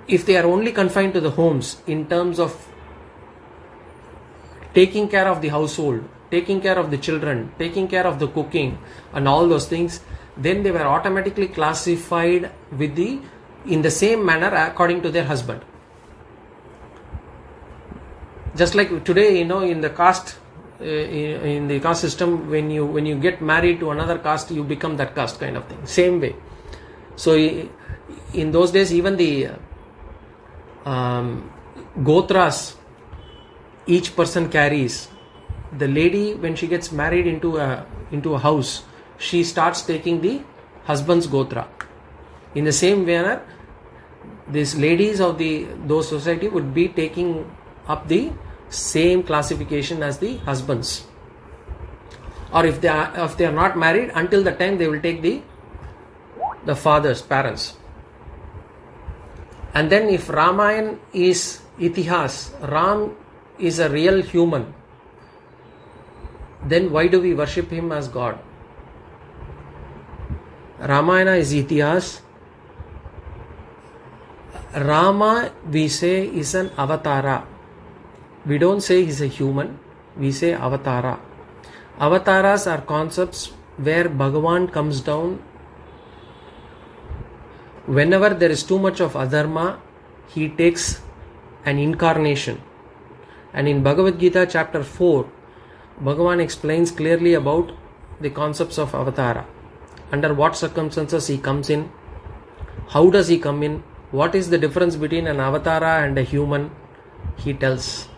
if they are only confined to the homes in terms of taking care of the household, taking care of the children, taking care of the cooking and all those things, then they were automatically classified in the same manner according to their husband. Just like today, in the caste, in the caste system, when you get married to another caste, you become that caste kind of thing. Same way. So in those days, even the gotras, each person carries. The lady, when she gets married into a house, she starts taking the husband's gotra. In the same manner, these ladies of those society would be taking up the same classification as the husbands, or if they are not married, until the time they will take the fathers, parents. And then if Ramayana is Itihas, Ram is a real human, then why do we worship him as God? Ramayana is Itihas. Rama, we say, is an avatara. We don't say he's a human, we say avatara. Avataras are concepts where Bhagavan comes down. Whenever there is too much of adharma, he takes an incarnation. And in Bhagavad Gita chapter 4, Bhagavan explains clearly about the concepts of avatara. Under what circumstances he comes in, how does he come in, what is the difference between an avatara and a human, he tells.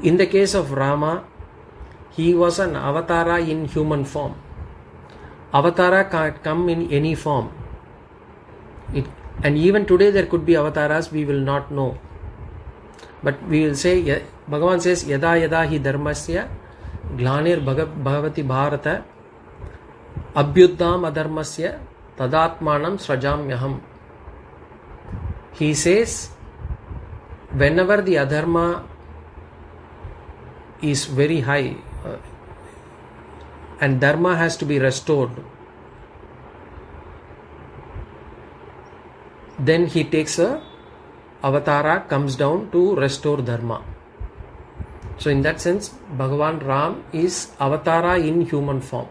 In the case of Rama, he was an avatara in human form. Avatara can't come in any form. And even today there could be avataras, we will not know. But we will say, Bhagavan says, Yada yada hi dharmasya glanir bhavati bharata abhyuddham adharmasya tadatmanam srajamyaham. He says, whenever the adharma is very high and dharma has to be restored, then he takes a avatara, comes down to restore dharma. So in that sense, Bhagavan Ram is avatara in human form.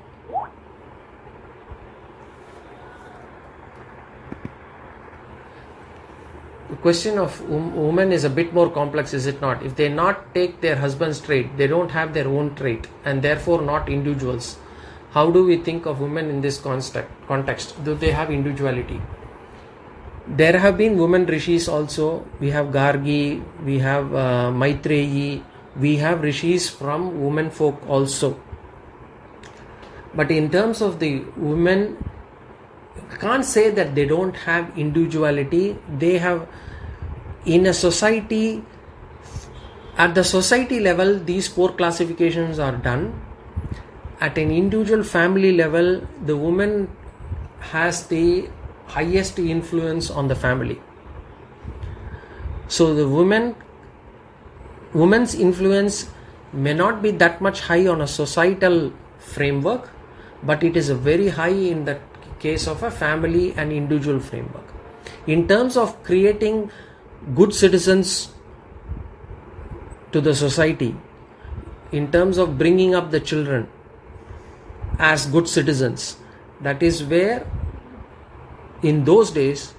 The question of women is a bit more complex, is it not? If they not take their husband's trait, they don't have their own trait, and therefore not individuals. How do we think of women in this context? Do they have individuality? There have been women rishis also. We have Gargi, we have Maitreyi, we have rishis from women folk also. But in terms of the women, can't say that they don't have individuality. They have, in a society, at the society level, these 4 classifications are done. At an individual family level, the woman has the highest influence on the family. So the woman's influence may not be that much high on a societal framework, but it is a very high in the case of a family and individual framework. In terms of creating good citizens to the society, in terms of bringing up the children as good citizens, that is where in those days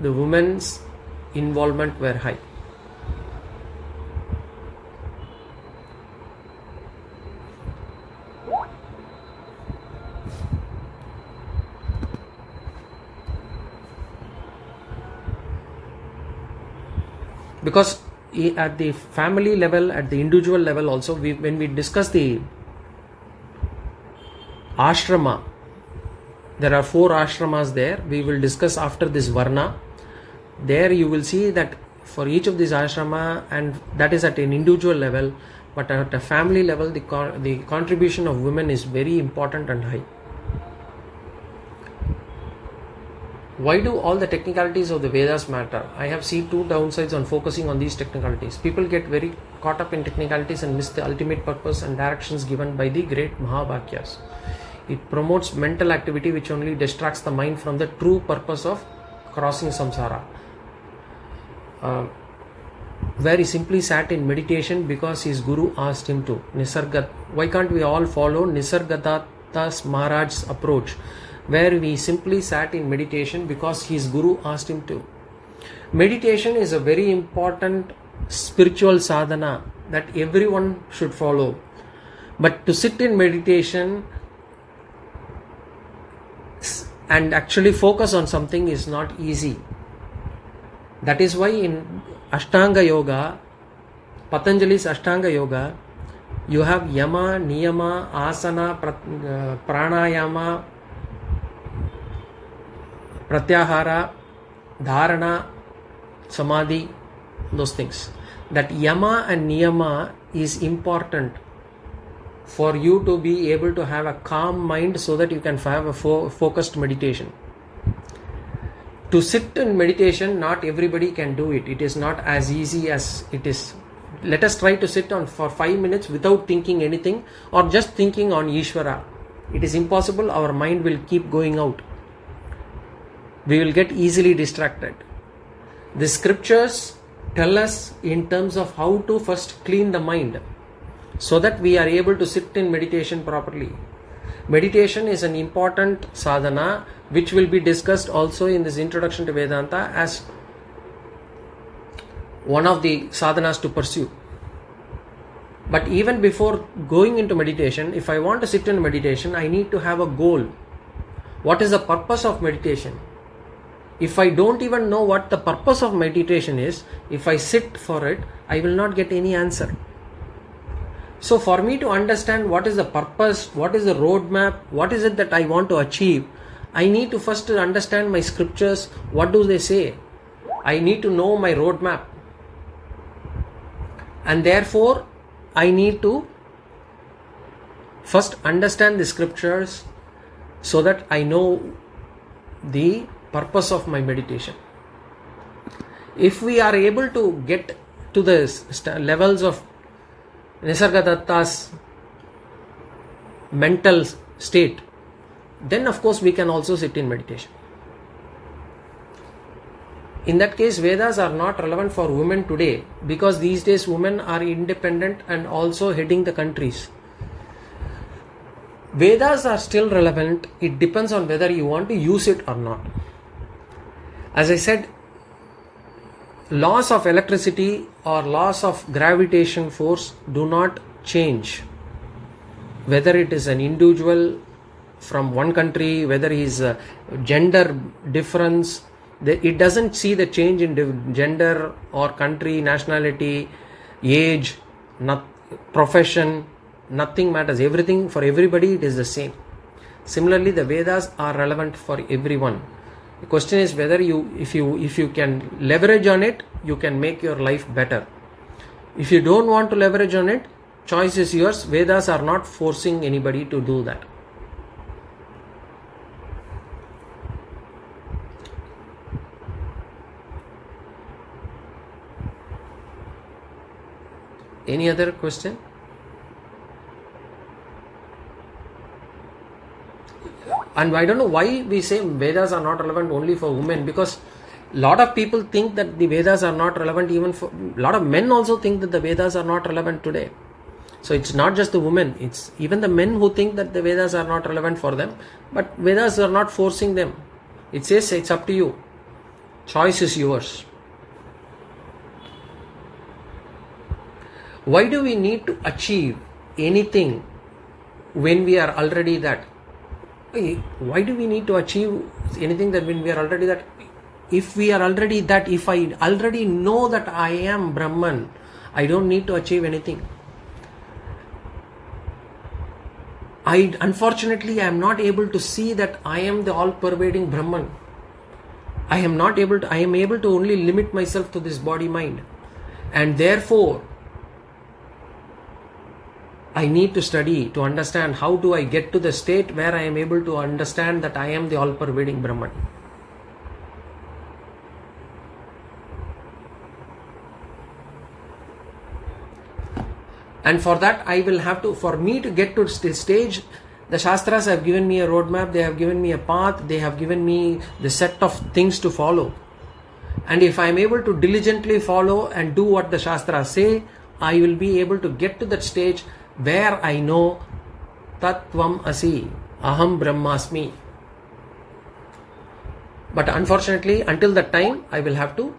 the women's involvement were high. Because at the family level, at the individual level also, when we discuss the ashrama, there are 4 ashramas there. We will discuss after this Varna. There you will see that for each of these ashrama, and that is at an individual level, but at a family level, the contribution of women is very important and high. Why do all the technicalities of the Vedas matter? I have seen 2 downsides on focusing on these technicalities. People get very caught up in technicalities and miss the ultimate purpose and directions given by the great Mahavakyas. It promotes mental activity which only distracts the mind from the true purpose of crossing samsara. Where he simply sat in meditation because his guru asked him to. Why can't we all follow Nisargadatta Maharaj's approach, where we simply sat in meditation because his guru asked him to? Meditation is a very important spiritual sadhana that everyone should follow. But to sit in meditation and actually focus on something is not easy. That is why in Ashtanga Yoga, Patanjali's Ashtanga Yoga, you have Yama, Niyama, Asana, Pranayama, pratyahara, dharana, samadhi, those things. That yama and niyama is important for you to be able to have a calm mind so that you can have a focused meditation. To sit in meditation, not everybody can do it. It is not as easy as it is. Let us try to sit for 5 minutes without thinking anything or just thinking on Ishvara. It is impossible. Our mind will keep going out. We will get easily distracted. The scriptures tell us in terms of how to first clean the mind so that we are able to sit in meditation properly. Meditation is an important sadhana which will be discussed also in this introduction to Vedanta as one of the sadhanas to pursue. But even before going into meditation, if I want to sit in meditation, I need to have a goal. What is the purpose of meditation? If I don't even know what the purpose of meditation is, if I sit for it, I will not get any answer. So for me to understand what is the purpose, what is the roadmap, what is it that I want to achieve, I need to first understand my scriptures. What do they say? I need to know my roadmap. And therefore, I need to first understand the scriptures so that I know the purpose of my meditation. If we are able to get to the levels of Nisargadatta's mental state, then of course we can also sit in meditation. In that case, Vedas are not relevant for women today because these days women are independent and also heading the countries. Vedas are still relevant. It depends on whether you want to use it or not. As I said, laws of electricity or laws of gravitation force do not change. Whether it is an individual from one country, whether he is a gender difference, it doesn't see the change in gender or country, nationality, age, profession, nothing matters. Everything for everybody, it is the same. Similarly, the Vedas are relevant for everyone. The question is whether if you can leverage on it, you can make your life better. If you don't want to leverage on it, choice is yours. Vedas are not forcing anybody to do that. Any other question? And I don't know why we say Vedas are not relevant only for women, because a lot of people think that the Vedas are not relevant even for, a lot of men also think that the Vedas are not relevant today. So it's not just the women, it's even the men who think that the Vedas are not relevant for them, but Vedas are not forcing them. It says it's up to you. Choice is yours. Why do we need to achieve anything when we are already that? Why do we need to achieve anything that when we are already that? If we are already that, if I already know that I am Brahman, I don't need to achieve anything. Unfortunately, I am not able to see that I am the all-pervading Brahman. I am able to only limit myself to this body-mind. And therefore, I need to study to understand how do I get to the state where I am able to understand that I am the all-pervading Brahman. And for that, for me to get to this stage, the Shastras have given me a roadmap, they have given me a path, they have given me the set of things to follow. And if I am able to diligently follow and do what the Shastras say, I will be able to get to that stage where I know Tattvam Asi, Aham Brahmasmi. But unfortunately, until that time, I will have to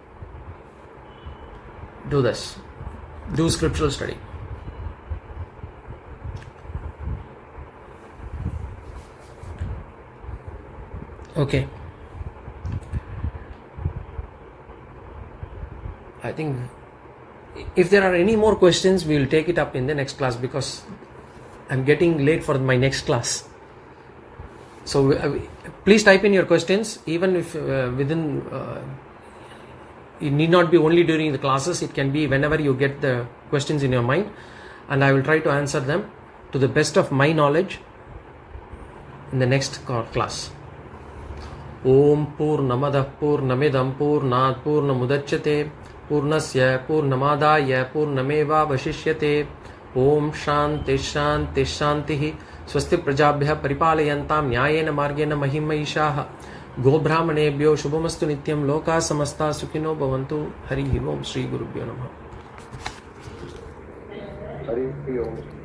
do scriptural study. Okay. I think if there are any more questions, we will take it up in the next class because I'm getting late for my next class. So Please type in your questions, even if within. It need not be only during the classes. It can be whenever you get the questions in your mind, and I will try to answer them to the best of my knowledge in the next class. Om Purnamadah Purnamidam Purnat Purnamudachyate Purnasya Purnamadaya Purnameva Vashishyate. Om Shanti Shanti Shanti. Swasti Prajabhya Paripalayantam Nyayena Margena Mahimaishaha. Gobrahmanebhyo Shubhamastu Nityam Loka Samasta Sukhino Bhavantu. Hari Om Shri Gurubhyo Namaha. Hari Om.